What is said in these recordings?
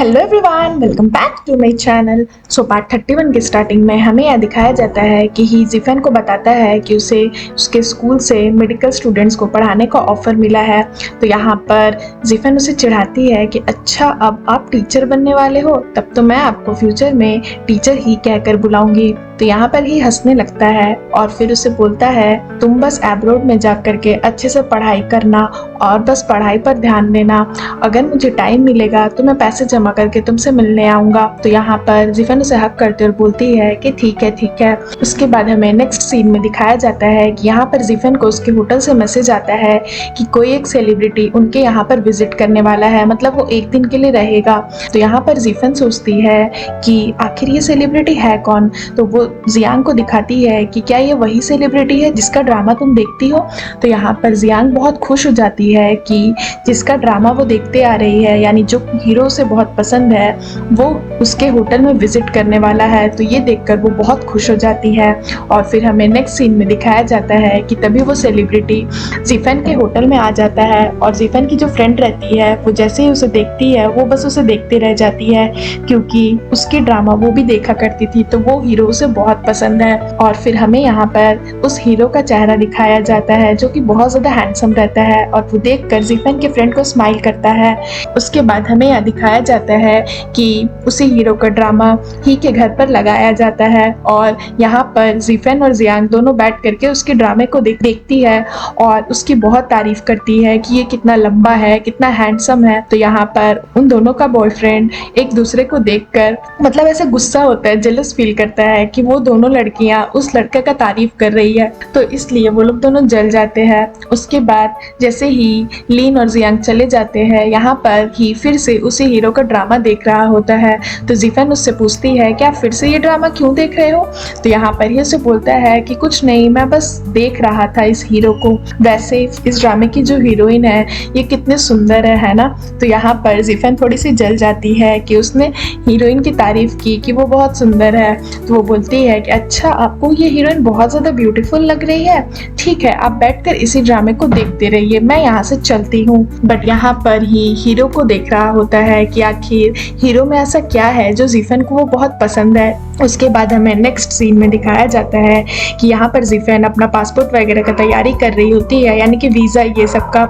Hello everyone, welcome back to my channel. So part 31 की starting में हमें यह दिखाया जाता है कि ही जिफन को बताता है कि उसे उसके स्कूल से मेडिकल स्टूडेंट्स को पढ़ाने का ऑफर मिला है। तो यहाँ पर जिफन उसे चिढ़ाती है कि अच्छा, अब आप टीचर बनने वाले हो, तब तो मैं आपको फ्यूचर में टीचर ही कहकर बुलाऊंगी। तो यहाँ पर ही हंसने लगता है और फिर उसे बोलता है, तुम बस एब्रोड में जा करके अच्छे से पढ़ाई करना और बस पढ़ाई पर ध्यान देना। अगर मुझे टाइम मिलेगा तो मैं पैसे जमा करके तुमसे मिलने आऊंगा। तो यहाँ पर जिफन उसे हक करते हुए बोलती है कि ठीक है ठीक है। उसके बाद हमें नेक्स्ट सीन में दिखाया जाता है कि यहाँ पर जिफन को उसके होटल से मैसेज आता है कि कोई एक सेलिब्रिटी उनके यहाँ पर विजिट करने वाला है, मतलब वो एक दिन के लिए रहेगा। तो यहाँ पर जिफन सोचती है कि आखिर ये सेलिब्रिटी है कौन। तो वो जियांग को दिखाती है कि क्या ये वही सेलिब्रिटी है जिसका ड्रामा तुम देखती हो। तो यहाँ पर जियांग बहुत खुश हो जाती है कि जिसका ड्रामा वो देखते आ रही है, यानी जो हीरो से बहुत पसंद है, वो उसके होटल में विजिट करने वाला है। तो ये देखकर वो बहुत खुश हो जाती है। और फिर हमें नेक्स्ट सीन में दिखाया जाता है कि तभी वो सेलिब्रिटी जिफन के होटल में आ जाता है और जिफन की जो फ्रेंड रहती है वो जैसे ही उसे देखती है वो बस उसे देखते रह जाती है, क्योंकि उसकी ड्रामा वो भी देखा करती थी, तो वो हीरो उसे बहुत पसंद है। और फिर हमें यहाँ पर उस हीरो का चेहरा दिखाया जाता है जो कि बहुत ज्यादा हैंडसम रहता है और वो देखकर जिफन के फ्रेंड को स्माइल करता है। उसके बाद हमें यह दिखाया जाता है कि उसी हीरो का ड्रामा ही के घर पर लगाया जाता है और यहाँ पर जिफन और जियांग दोनों बैठ करके उसके ड्रामे को देखती है और उसकी बहुत तारीफ करती है कि ये कितना लंबा है, कितना हैंडसम है। तो यहाँ पर उन दोनों का बॉयफ्रेंड एक दूसरे को देखकर मतलब ऐसे गुस्सा होता है, जेलस फील करता है कि वो दोनों लड़कियां उस लड़के का तारीफ कर रही है, तो इसलिए वो लोग दोनों जल जाते हैं। उसके बाद जैसे ही लीन और जियांग चले जाते हैं, यहाँ पर ही फिर से उसी हीरो का ड्रामा देख रहा होता है। तो जिफन उससे पूछती है कि आप फिर से ये ड्रामा क्यों देख रहे हो। तो यहाँ पर ही उसे बोलता है कि कुछ नहीं, मैं बस देख रहा था इस हीरो को। वैसे इस ड्रामे की जो हीरोइन है ये कितने सुंदर है ना। तो यहाँ पर जिफन थोड़ी सी जल जाती है कि उसने हीरोइन की तारीफ की कि वो बहुत सुंदर है। तो वो बोलती है कि अच्छा, आपको ये हीरोइन बहुत ज्यादा ब्यूटीफुल लग रही है, ठीक है आप बैठकर इसी ड्रामे को देखते रहिए, मैं यहाँ से चलती हूँ। बट यहाँ पर ही हीरो को देख रहा होता है कि आखिर हीरो में ऐसा क्या है जो जिफन को वो बहुत पसंद है। उसके बाद हमें नेक्स्ट सीन में दिखाया जाता है कि यहाँ पर जिफन अपना पासपोर्ट वगैरह का तैयारी कर रही होती है, यानी कि वीज़ा ये सब का।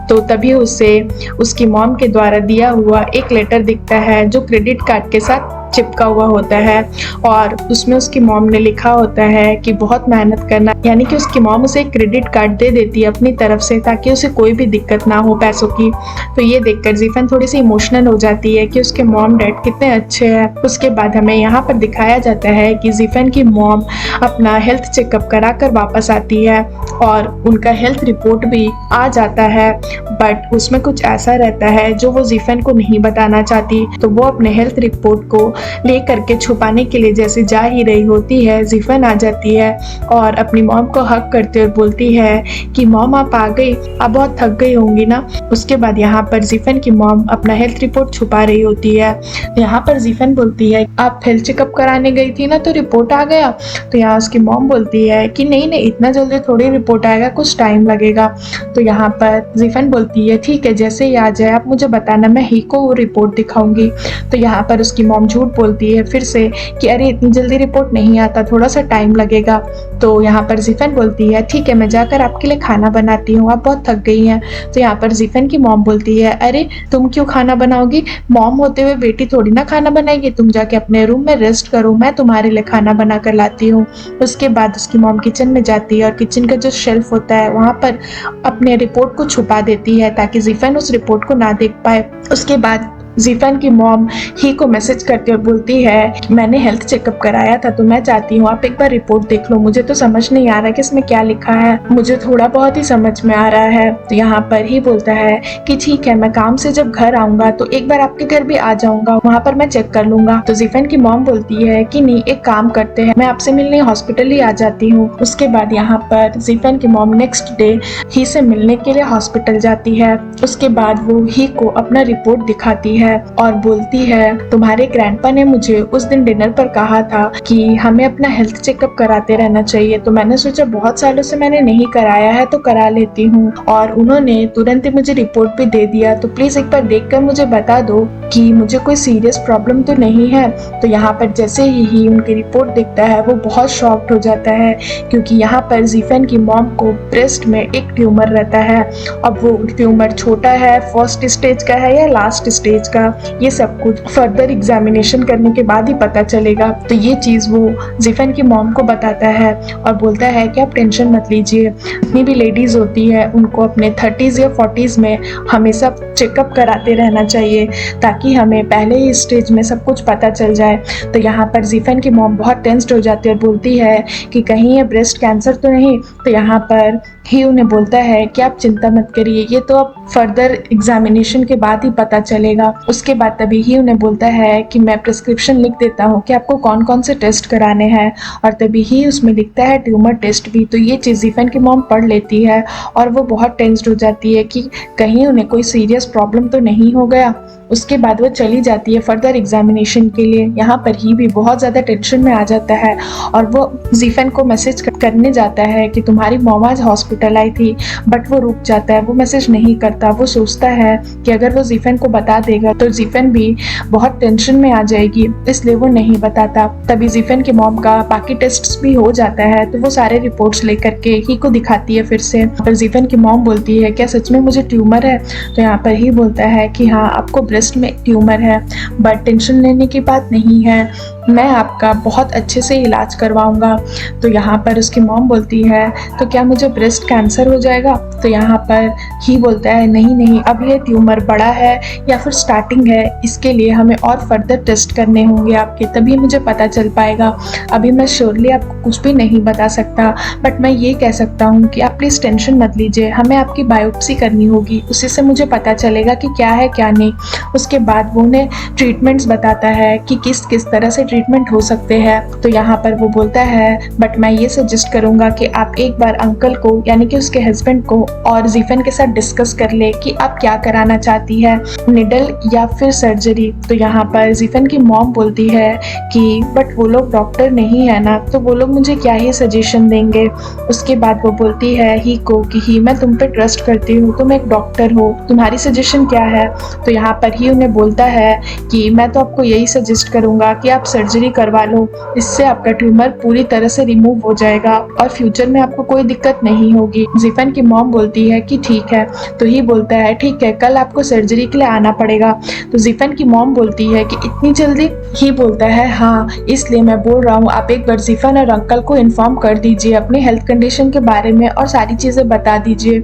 तो तभी उसे उसकी मॉम के द्वारा दिया हुआ एक लेटर दिखता है जो क्रेडिट कार्ड के साथ चिपका हुआ होता है और उसमें उसकी मॉम ने लिखा होता है कि बहुत मेहनत करना, यानी कि उसकी मॉम उसे एक क्रेडिट कार्ड दे देती है अपनी तरफ से ताकि उसे कोई भी दिक्कत ना हो पैसों की। तो ये देखकर जिफन थोड़ी सी इमोशनल हो जाती है कि उसके मॉम डैड कितने अच्छे हैं। उसके बाद हमें यहाँ पर दिखाया जाता है कि जिफन की मॉम अपना हेल्थ चेकअप करा कर वापस आती है और उनका हेल्थ रिपोर्ट भी आ जाता है, बट उसमें कुछ ऐसा रहता है जो वो जिफन को नहीं बताना चाहती। तो वो अपने हेल्थ रिपोर्ट को लेकर के छुपाने के लिए जैसे जा ही रही होती है, जिफन आ जाती है और अपनी मॉम को हक करते हुए बोलती है कि मॉम आप आ गई, आप बहुत थक गई होंगी ना। उसके बाद यहाँ पर जिफन की मॉम अपना हेल्थ रिपोर्ट छुपा रही होती है। यहाँ पर जिफन बोलती है आप हेल्थ चेकअप कराने गई थी ना तो रिपोर्ट आ गया। तो यहाँ उसकी मॉम बोलती है कि नहीं नहीं, इतना जल्दी थोड़ी रिपोर्ट आएगा, कुछ टाइम लगेगा। तो यहाँ पर जिफन बोलती है ठीक है, जैसे ही आ जाए आप मुझे बताना, मैं ही को वो रिपोर्ट दिखाऊंगी। तो यहाँ पर उसकी मॉम झूठ बोलती है फिर से कि अरे इतनी जल्दी रिपोर्ट नहीं आता, थोड़ा सा टाइम लगेगा। तो यहाँ पर जिफन बोलती है ठीक है, मैं जाकर आपके लिए खाना बनाती हूँ, आप बहुत थक गई हैं। तो यहाँ पर जिफन की मॉम बोलती है अरे तुम क्यों खाना बनाओगी, मॉम होते हुए बेटी थोड़ी ना खाना बनाएगी, तुम जाके अपने रूम में रेस्ट करो, मैं तुम्हारे लिए खाना बना कर लाती हूँ। उसके बाद उसकी मॉम किचन में जाती है और किचन का जो शेल्फ होता है वहाँ पर अपने रिपोर्ट को छुपा देती है ताकि जिफन उस रिपोर्ट को ना देख पाए। उसके बाद जिफन की मॉम ही को मैसेज करती और बोलती है मैंने हेल्थ चेकअप कराया था, तो मैं चाहती हूँ आप एक बार रिपोर्ट देख लो, मुझे तो समझ नहीं आ रहा कि इसमें क्या लिखा है, मुझे थोड़ा बहुत ही समझ में आ रहा है। तो यहाँ पर ही बोलता है कि ठीक है, मैं काम से जब घर आऊंगा तो एक बार आपके घर भी आ जाऊंगा, वहाँ पर मैं चेक कर लूंगा। तो जिफन की मॉम बोलती है कि नहीं, एक काम करते हैं, मैं आपसे मिलने हॉस्पिटल ही आ जाती हूँ। उसके बाद यहाँ पर जिफन की मॉम नेक्स्ट डे ही से मिलने के लिए हॉस्पिटल जाती है। उसके बाद वो ही को अपना रिपोर्ट दिखाती है है और बोलती है तुम्हारे ग्रैंडपा ने मुझे उस दिन डिनर पर कहा था कि हमें अपना हेल्थ चेकअप कराते रहना चाहिए, तो मैंने सोचा बहुत सालों से मैंने नहीं कराया है तो करा लेती हूँ। और उन्होंने तुरंत ही मुझे रिपोर्ट भी दे दिया, तो प्लीज एक बार देखकर मुझे बता दो कि मुझे कोई सीरियस प्रॉब्लम तो नहीं है। तो यहाँ पर जैसे ही उनकी रिपोर्ट देखता है वो बहुत शॉक्ड हो जाता है, क्योंकि यहाँ पर जीफन की मॉम को ब्रेस्ट में एक ट्यूमर रहता है। अब वो ट्यूमर छोटा है, फर्स्ट स्टेज का है या लास्ट स्टेज का, ये सब कुछ फर्दर एग्जामिनेशन करने के बाद ही पता चलेगा। तो ये चीज वो जीफन की मॉम को बताता है और बोलता है कि आप टेंशन मत लीजिए, जितनी भी लेडीज होती है उनको अपने 30s या 40s में हमेशा चेकअप कराते रहना चाहिए, ताकि हमें पहले ही स्टेज में सब कुछ पता चल जाए। तो यहाँ पर जीफन की मॉम बहुत टेंस्ड हो जाती है और बोलती है कि कहीं ये ब्रेस्ट कैंसर तो नहीं। तो यहाँ पर ही उन्हें बोलता है कि आप चिंता मत करिए, ये तो अब फर्दर एग्जामिनेशन के बाद ही पता चलेगा। उसके बाद तभी ही उन्हें बोलता है कि मैं प्रिस्क्रिप्शन लिख देता हूँ कि आपको कौन कौन से टेस्ट कराने हैं, और तभी ही उसमें लिखता है ट्यूमर टेस्ट भी। तो ये चीज़ जीफन की मॉम पढ़ लेती है और वो बहुत टेंस्ड हो जाती है कि कहीं उन्हें कोई सीरियस प्रॉब्लम तो नहीं हो गया। उसके बाद वो चली जाती है फर्दर एग्जामिनेशन के लिए। यहाँ पर ही भी बहुत ज़्यादा टेंशन में आ जाता है और वो जीफन को मैसेज करने जाता है कि तुम्हारी मॉम आज हॉस्पिटल आई थी, बट वो रुक जाता है, वो मैसेज नहीं करता। वो सोचता है कि अगर वो जीफन को बता देगा तो जीफन भी बहुत टेंशन में आ जाएगी, इसलिए वो नहीं बताता। तभी जीफन की मॉम का बाकी टेस्ट भी हो जाता है, तो वो सारे रिपोर्ट्स लेकर के ही को दिखाती है फिर से। पर जीफन की मॉम बोलती है क्या सच में मुझे ट्यूमर है? तो यहाँ पर ही बोलता है कि हाँ आपको ब्रेस्ट में ट्यूमर है, बट टेंशन लेने की बात नहीं है, मैं आपका बहुत अच्छे से इलाज करवाऊंगा। तो यहाँ पर उसकी मॉम बोलती है तो क्या मुझे ब्रेस्ट कैंसर हो जाएगा? तो यहाँ पर ही बोलता है नहीं नहीं, अब ये ट्यूमर बड़ा है या फिर स्टार्टिंग है, इसके लिए हमें और फर्दर टेस्ट करने होंगे आपके, तभी मुझे पता चल पाएगा। अभी मैं श्योरली आपको कुछ भी नहीं बता सकता, बट मैं ये कह सकता हूँ कि आप प्लीज़ टेंशन मत लीजिए, हमें आपकी बायोप्सी करनी होगी, उसी से मुझे पता चलेगा कि क्या है क्या नहीं। उसके बाद वो उन्हें ट्रीटमेंट्स बताता है कि किस किस तरह से ट्रीटमेंट हो सकते हैं। तो यहाँ पर वो बोलता है बट मैं ये सजेस्ट करूंगा कि आप एक बार अंकल को यानी कि उसके हस्बैंड को और जीफन के साथ डिस्कस कर ले कि आप क्या कराना चाहती है, निडल या फिर सर्जरी। तो यहाँ पर जीफन की मॉम बोलती है कि बट वो लोग डॉक्टर नहीं है ना, तो वो लोग मुझे क्या ही सजेशन देंगे। उसके बाद वो बोलती है ही को कि ही मैं तुम पे ट्रस्ट करती हूँ, तुम एक डॉक्टर हो, तुम्हारी सजेशन क्या है? तो यहाँ पर ही उन्हें बोलता है कि मैं तो आपको यही सजेस्ट करूंगा कि आप सर्जरी करवा लो, इससे आपका ट्यूमर पूरी तरह से रिमूव हो जाएगा और फ्यूचर में आपको कोई दिक्कत नहीं होगी। जीफन की मॉम बोलती है कि ठीक है। तो ही बोलता है ठीक है, कल आपको सर्जरी के लिए आना पड़ेगा। तो जीफन की मॉम बोलती है कि इतनी जल्दी? ही बोलता है हाँ, इसलिए मैं बोल रहा हूँ आप एक बार जीफन और अंकल को इन्फॉर्म कर दीजिए अपने हेल्थ कंडीशन के बारे में और सारी चीजें बता दीजिए,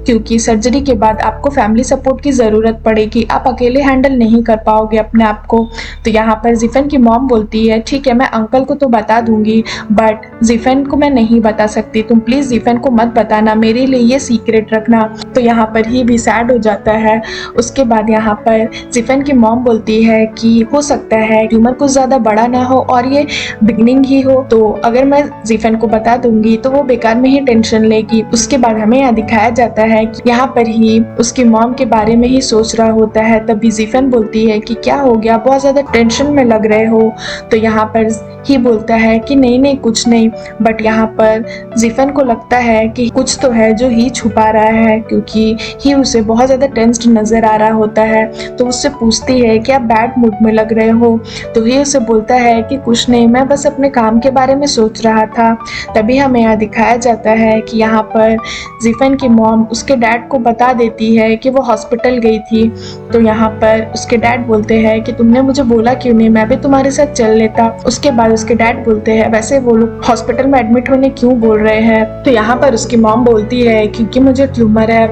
क्योंकि सर्जरी के बाद आपको फैमिली सपोर्ट की जरूरत पड़ेगी, आप अकेले हैंडल नहीं कर पाओगे अपने आप को। तो यहाँ पर जीफन की मॉम बोलती है ठीक है, मैं अंकल को तो बता दूंगी, बट जीफन को मैं नहीं बता सकती, तुम प्लीज जीफन को मत बताना, मेरे लिए ये सीक्रेट रखना। तो यहाँ पर ही भी सैड हो जाता है। उसके बाद यहाँ पर जीफन की मॉम बोलती है कि हो सकता है ट्यूमर कुछ ज्यादा बड़ा ना हो और ये बिगनिंग ही हो, तो अगर मैं जीफन को बता दूंगी तो वो बेकार में ही टेंशन लेगी। उसके बाद हमें यहाँ दिखाया जाता है कि यहाँ पर ही उसकी मॉम के बारे में ही सोच रहा होता है। तभी जीफन बोलती है कि क्या हो गया, बहुत ज्यादा टेंशन में लग रहे हो? तो यहाँ पर ही बोलता है कि नहीं नहीं कुछ नहीं, बट यहाँ पर जीफन को लगता है कि कुछ तो है जो ही छुपा रहा है, क्योंकि ही उसे बहुत ज्यादा टेंस्ड नजर आ रहा होता है। तो उससे पूछती है कि आप बैड मूड में लग रहे हो? तो ही उसे बोलता है कि कुछ नहीं, मैं बस अपने काम के बारे में सोच रहा था। तभी हमें यहाँ दिखाया जाता है कि यहाँ पर जीफन की मॉम उसके डैड को बता देती है कि वो हॉस्पिटल गई थी। तो यहाँ पर उसके डैड बोलते हैं कि तुमने मुझे बोला क्यों नहीं, मैं भी तुम्हारे साथ चल लेता। उसके बाद उसके डैड बोलते हैं वैसे वो लोग हॉस्पिटल में एडमिट होने क्यों बोल रहे हैं? तो यहाँ पर उसकी मॉम बोलती है क्योंकि मुझे ट्यूमर है।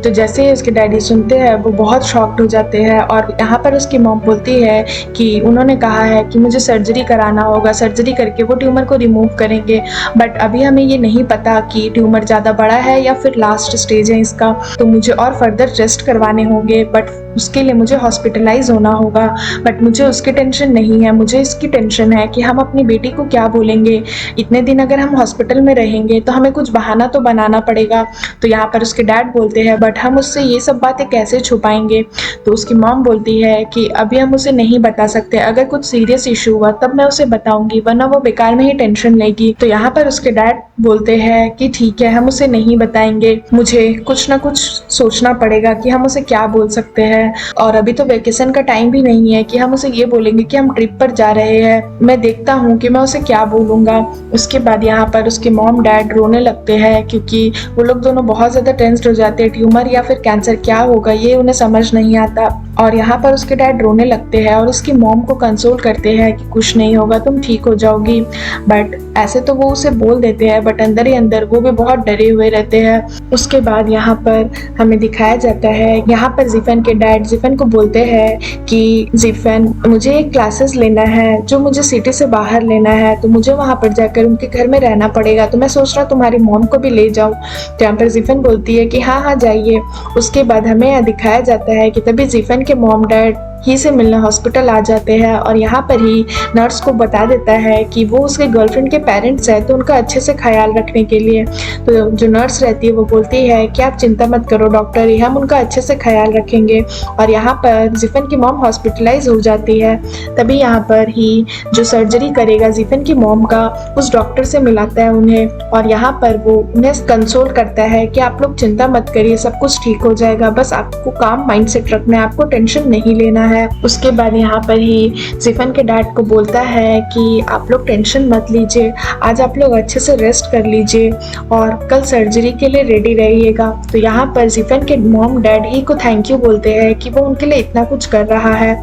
तो जैसे ही उसके डैडी सुनते हैं वो बहुत शॉक्ड हो जाते हैं और यहाँ पर उसकी मॉम बोलती है कि उन्होंने कहा है कि मुझे सर्जरी कराना होगा, सर्जरी करके वो ट्यूमर को रिमूव करेंगे, बट अभी हमें ये नहीं पता कि ट्यूमर ज़्यादा बड़ा है या फिर लास्ट स्टेज है इसका, तो मुझे और फर्दर टेस्ट करवाने होंगे, बट उसके लिए मुझे हॉस्पिटलाइज होना होगा, बट मुझे उसकी टेंशन नहीं है, मुझे इसकी टेंशन है कि हम अपनी बेटी को क्या बोलेंगे। इतने दिन अगर हम हॉस्पिटल में रहेंगे तो हमें कुछ बहाना तो बनाना पड़ेगा। तो यहाँ पर उसके डैड बोलते हैं बट हम उससे ये सब बातें कैसे छुपाएंगे। तो उसकी मॉम बोलती है कि अभी हम उसे नहीं बता सकते, अगर कुछ सीरियस इशू हुआ तब मैं उसे बताऊंगी, वरना वो बेकार में ही टेंशन लेगी। तो यहाँ पर उसके डैड बोलते हैं कि ठीक है, हम उसे नहीं बताएंगे, मुझे कुछ ना कुछ सोचना पड़ेगा कि हम उसे क्या बोल सकते हैं। और अभी तो वेकेशन का टाइम भी नहीं है कि हम उसे ये बोलेंगे कि हम ट्रिप पर जा रहे हैं। मैं देखता हूँ कि मैं उसे क्या बोलूंगा। उसके बाद यहाँ पर उसके मॉम डैड रोने लगते हैं क्योंकि वो लोग दोनों बहुत ज्यादा टेंस्ड हो जाते हैं। ट्यूमर या फिर कैंसर क्या होगा ये उन्हें समझ नहीं आता। और यहाँ पर उसके डैड रोने लगते हैं और उसकी मॉम को कंसोल करते हैं कि कुछ नहीं होगा, तुम ठीक हो जाओगी। बट ऐसे तो वो उसे बोल देते हैं बट अंदर ही अंदर वो भी बहुत डरे हुए रहते हैं। उसके बाद यहाँ पर हमें दिखाया जाता है, यहाँ पर जिफन के डैड जिफन को बोलते हैं कि जिफन, मुझे एक क्लासेस लेना है जो मुझे सिटी से बाहर लेना है, तो मुझे वहाँ पर जाकर उनके घर में रहना पड़ेगा, तो मैं सोच रहा तुम्हारी मॉम को भी ले जाऊँ। तो यहाँ पर जिफन बोलती है कि हाँ हाँ जाइए। उसके बाद हमें यहाँ दिखाया जाता है कि तभी जिफन के मॉम डैड ही से मिलने हॉस्पिटल आ जाते हैं और यहाँ पर ही नर्स को बता देता है कि वो उसके गर्लफ्रेंड के पेरेंट्स हैं, तो उनका अच्छे से ख्याल रखने के लिए। तो जो नर्स रहती है वो बोलती है कि आप चिंता मत करो डॉक्टर, हम उनका अच्छे से ख्याल रखेंगे। और यहाँ पर जिफन की मॉम हॉस्पिटलाइज हो जाती है। तभी यहाँ पर ही जो सर्जरी करेगा जिफन की मॉम का, उस डॉक्टर से मिलाता है उन्हें और यहाँ पर वो उन्हें कंसोल करता है कि आप लोग चिंता मत करिए, सब कुछ ठीक हो जाएगा, बस आपको काम माइंडसेट रखना है, आपको टेंशन नहीं लेना है। उसके बाद यहाँ पर ही जिफन के डैड को बोलता है कि आप लोग टेंशन मत लीजिए, आज आप लोग अच्छे से रेस्ट कर लीजिए और कल सर्जरी के लिए रेडी रहिएगा। तो यहाँ पर जिफन के मॉम डैड ही को थैंक यू बोलते हैं कि वो उनके लिए इतना कुछ कर रहा है।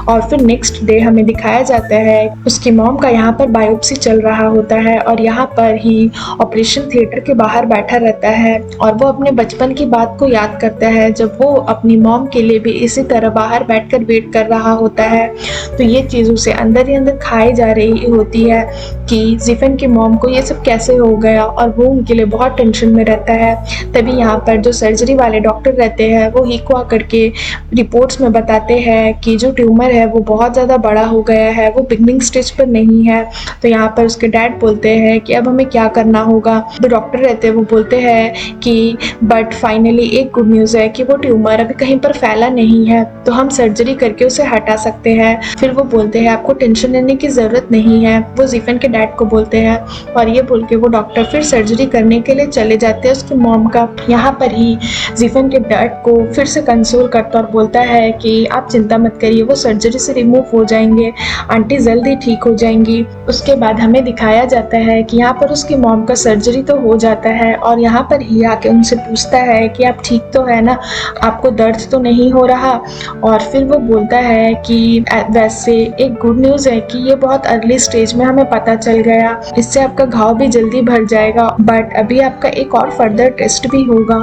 और फिर नेक्स्ट डे हमें दिखाया जाता है उसकी मॉम का यहाँ पर बायोप्सी चल रहा होता है और यहाँ पर ही ऑपरेशन थिएटर के बाहर बैठा रहता है और वो अपने बचपन की बात को याद करता है जब वो अपनी मॉम के लिए भी इसी तरह बाहर बैठकर वेट कर रहा होता है। तो ये चीज उसे अंदर ही अंदर खाई जा रही होती है कि जिफन की मॉम को ये सब कैसे हो गया और वो उनके लिए बहुत टेंशन में रहता है। तभी यहाँ पर जो सर्जरी वाले डॉक्टर रहते हैं वो ही को आकर के रिपोर्ट्स में बताते हैं कि जो ट्यूमर है वो बहुत ज़्यादा बड़ा हो गया है, वो बिगनिंग स्टेज पर नहीं है। तो यहाँ पर उसके डैड बोलते हैं कि अब हमें क्या करना होगा। जो डॉक्टर रहते हैं वो बोलते हैं कि बट फाइनली एक गुड न्यूज़ है कि वो ट्यूमर अभी कहीं पर फैला नहीं है, तो हम सर्जरी करके उसे हटा सकते हैं। फिर वो बोलते हैं आपको टेंशन लेने की जरूरत नहीं है, वो जिफन के डैड को बोलते हैं और ये बोल के वो डॉक्टर फिर सर्जरी करने के लिए चले जाते हैं उसकी मॉम का। यहाँ पर ही जिफन के डैड को फिर से कंसोल करता और बोलता है कि आप चिंता मत करिए, वो सर्जरी से रिमूव हो जाएंगे, आंटी जल्दी ठीक हो जाएंगी। उसके बाद हमें दिखाया जाता है कि यहाँ पर उसकी मॉम का सर्जरी तो हो जाता है और यहाँ पर ही आके उनसे पूछता है कि आप ठीक तो है ना, आपको दर्द तो नहीं हो रहा। और फिर वो बोलता है कि वैसे एक गुड न्यूज़ है कि ये बहुत अर्ली स्टेज में हमें पता चल गया, इससे आपका घाव भी जल्दी भर जाएगा, बट अभी आपका एक और फर्दर टेस्ट भी होगा,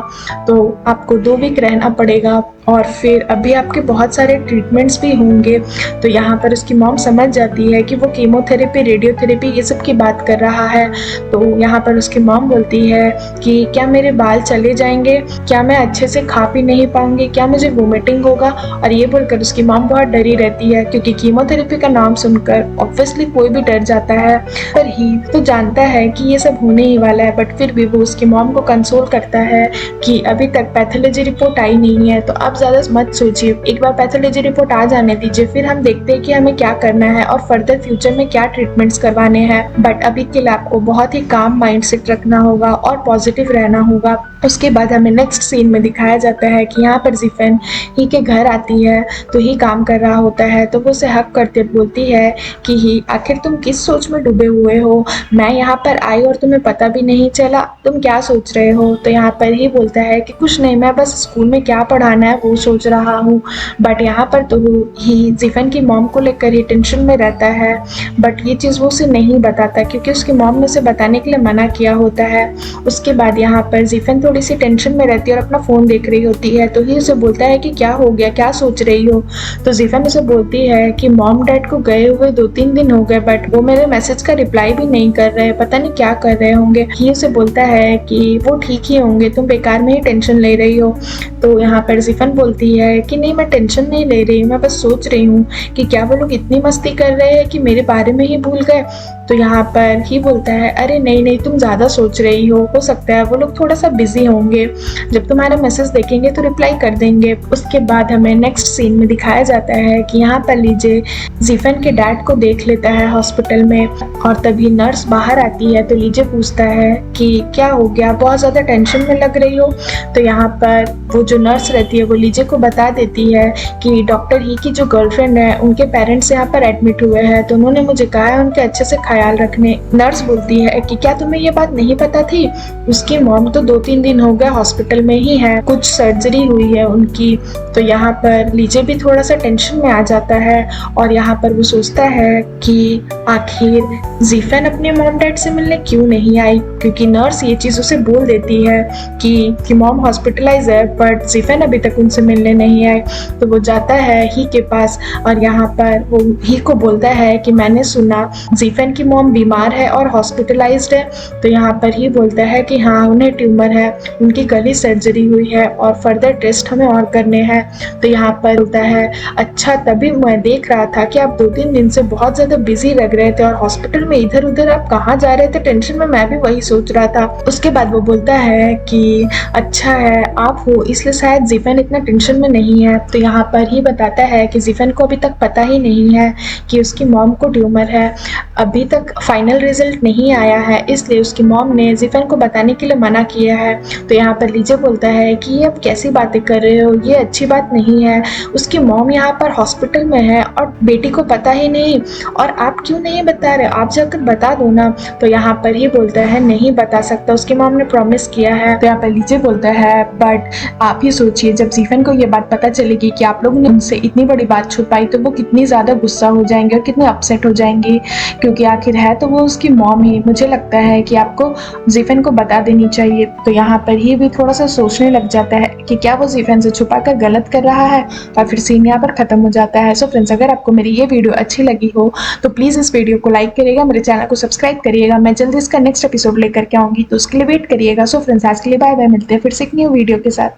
तो आपको 2 वीक रहना पड़ेगा और फिर अभी आपके बहुत सारे ट्रीटमेंट्स भी होंगे। तो यहाँ पर उसकी मॉम समझ जाती है कि वो कीमोथेरेपी, रेडियोथेरेपी ये सब की बात कर रहा है। तो यहाँ पर उसकी मॉम बोलती है कि क्या मेरे बाल चले जाएंगे, क्या मैं अच्छे से खा पी नहीं पाऊंगी, क्या मुझे वोमिटिंग होगा। और ये बोलकर उसकी मॉम बहुत डरी रहती है क्योंकि कीमोथेरेपी का नाम सुनकर ऑब्वियसली कोई भी डर जाता है, पर ही तो जानता है कि ये सब होने ही वाला है। बट फिर भी वो उसकी मॉम को कंसोल करता है कि अभी तक पैथोलॉजी रिपोर्ट आई नहीं है, तो आप ज्यादा मत सोचिए, एक बार पैथोलॉजी रिपोर्ट आ जाने दीजिए, फिर हम देखते हैं कि हमें क्या करना है और फर्दर फ्यूचर में क्या ट्रीटमेंट्स करवाने हैं। बट अभी के लिए आपको बहुत ही काम माइंडसेट रखना होगा और पॉजिटिव रहना होगा। उसके बाद हमें नेक्स्ट सीन में दिखाया जाता है कि यहाँ पर जिफन ही के घर आती है तो ही काम कर रहा होता है, तो वो उसे हक करते बोलती है कि ही आखिर तुम किस सोच में डूबे हुए हो, मैं यहाँ पर आई और तुम्हें पता भी नहीं चला, तुम क्या सोच रहे हो। तो यहाँ पर ही बोलता है कि कुछ नहीं, मैं बस स्कूल में क्या पढ़ाना है वो सोच रहा हूँ। बट यहाँ पर तो ही जिफन की मॉम को लेकर ही टेंशन में रहता है, बट ये चीज़ वो उसे नहीं बताता क्योंकि उसकी मॉम ने उसे बताने के लिए मना किया होता है। उसके बाद यहाँ पर जिफन थोड़ी सी टेंशन में रहती है और अपना फ़ोन देख रही होती है, तो ही उसे बोलता है कि क्या हो गया, क्या सोच रही हो। तो जिफन उसे बोलती है कि मॉम डैड को गए हुए 2-3 दिन हो गए, बट वो मेरे मैसेज का रिप्लाई भी नहीं कर रहे, पता नहीं क्या कर रहे होंगे। ही उसे बोलता है कि वो ठीक ही होंगे, तुम बेकार में ही टेंशन ले रही हो। तो यहाँ पर जिफन जीफन बोलती है कि नहीं, मैं टेंशन नहीं ले रही, मैं बस सोच रही हूँ कि क्या वो लोग इतनी मस्ती कर रहे हैं कि मेरे बारे में ही भूल गए। तो यहाँ पर ही बोलता है, अरे नहीं नहीं, तुम ज़्यादा सोच रही हो सकता है वो लोग थोड़ा सा बिजी होंगे, जब तुम्हारा मैसेज देखेंगे तो रिप्लाई कर देंगे। उसके बाद हमें नेक्स्ट सीन में दिखाया जाता है कि यहाँ पर लीजे जीफन के डैड को देख लेता है हॉस्पिटल में, और तभी नर्स बाहर आती है। तो लीजे पूछता है कि क्या हो गया, बहुत ज़्यादा टेंशन में लग रही हो। तो यहाँ पर वो जो नर्स रहती है वो लीजे को बता देती है कि डॉक्टर ही की जो गर्लफ्रेंड है उनके पेरेंट्स यहाँ पर एडमिट हुए हैं, तो उन्होंने मुझे कहा है उनके अच्छे से ख्याल रखने। नर्स बोलती है कि क्या तुम्हें ये बात नहीं पता थी, उसकी मॉम तो 2-3 दिन हो गए हॉस्पिटल में ही है, कुछ सर्जरी हुई है उनकी। तो यहाँ पर लीजे भी थोड़ा सा टेंशन में आ जाता है, और यहाँ पर वो सोचता है कि आखिर जीफन अपने मॉम डैड से मिलने क्यों नहीं आई, क्योंकि नर्स ये चीज़ उसे बोल देती है कि मॉम हॉस्पिटलाइज है, बट जीफन अभी तक उनसे मिलने नहीं आए। तो वो जाता है ही के पास, और यहाँ पर वो ही को बोलता है कि मैंने सुना जीफन की मॉम बीमार है और हॉस्पिटलाइज्ड है। तो यहाँ पर ही बोलता है कि हाँ, उन्हें ट्यूमर है, उनकी कल ही सर्जरी हुई है और फर्दर टेस्ट हमें और करने हैं। तो यहाँ पर बोलता है, अच्छा, तभी मैं देख रहा था कि आप 2-3 दिन से बहुत ज़्यादा बिजी लग रहे थे और हॉस्पिटल में इधर उधर आप कहाँ जा रहे थे, टेंशन में मैं भी वही सोच रहा था। उसके बाद वो बोलता है कि अच्छा है आप हो, इसलिए शायद जीफन इतना टेंशन में नहीं है। तो यहाँ पर ही बताता है कि जीफन को अभी तक पता ही नहीं है कि उसकी मॉम को ट्यूमर है, अभी तक फाइनल रिजल्ट नहीं आया है, इसलिए उसकी मॉम ने जीफन को बताने के लिए मना किया है। तो यहाँ पर लीजे बोलता है कि ये आप कैसी बातें कर रहे हो, ये अच्छी बात नहीं है, उसकी मॉम यहाँ पर हॉस्पिटल में है और बेटी को पता ही नहीं, और आप क्यों नहीं बता रहे, आप जाकर बता दो ना। तो यहाँ पर ही बोलता है, नहीं बता सकता, उसकी मॉम ने प्रॉमिस किया है। तो यहाँ पर लीजे बोलता है, बट आप ही सोचिए, जब जीफन को ये बात पता चलेगी कि आप लोगों ने उनसे इतनी बड़ी बात छुपाई, तो वो कितनी ज़्यादा गुस्सा हो जाएंगे और कितने अपसेट हो जाएंगे, क्योंकि आखिर है तो वो उसकी मॉम ही। मुझे लगता है कि आपको जीफन को बता देनी चाहिए। तो यहाँ पर ही भी थोड़ा सा सोचने लग जाता है कि क्या वो जीफन से छुपा कर गलत कर रहा है, और फिर सीन यहाँ पर खत्म हो जाता है। सो फ्रेंड्स, अगर आपको मेरी ये वीडियो अच्छी लगी हो तो प्लीज़ इस वीडियो को लाइक करिएगा, मेरे चैनल को सब्सक्राइब करिएगा। मैं जल्दी इसका नेक्स्ट एपिसोड लेकर के आऊँगी, तो उसके लिए वेट करिएगा। सो फ्रेंड्स, आज के लिए बाय बाय, मिलते हैं फिर से एक न्यू वीडियो के साथ।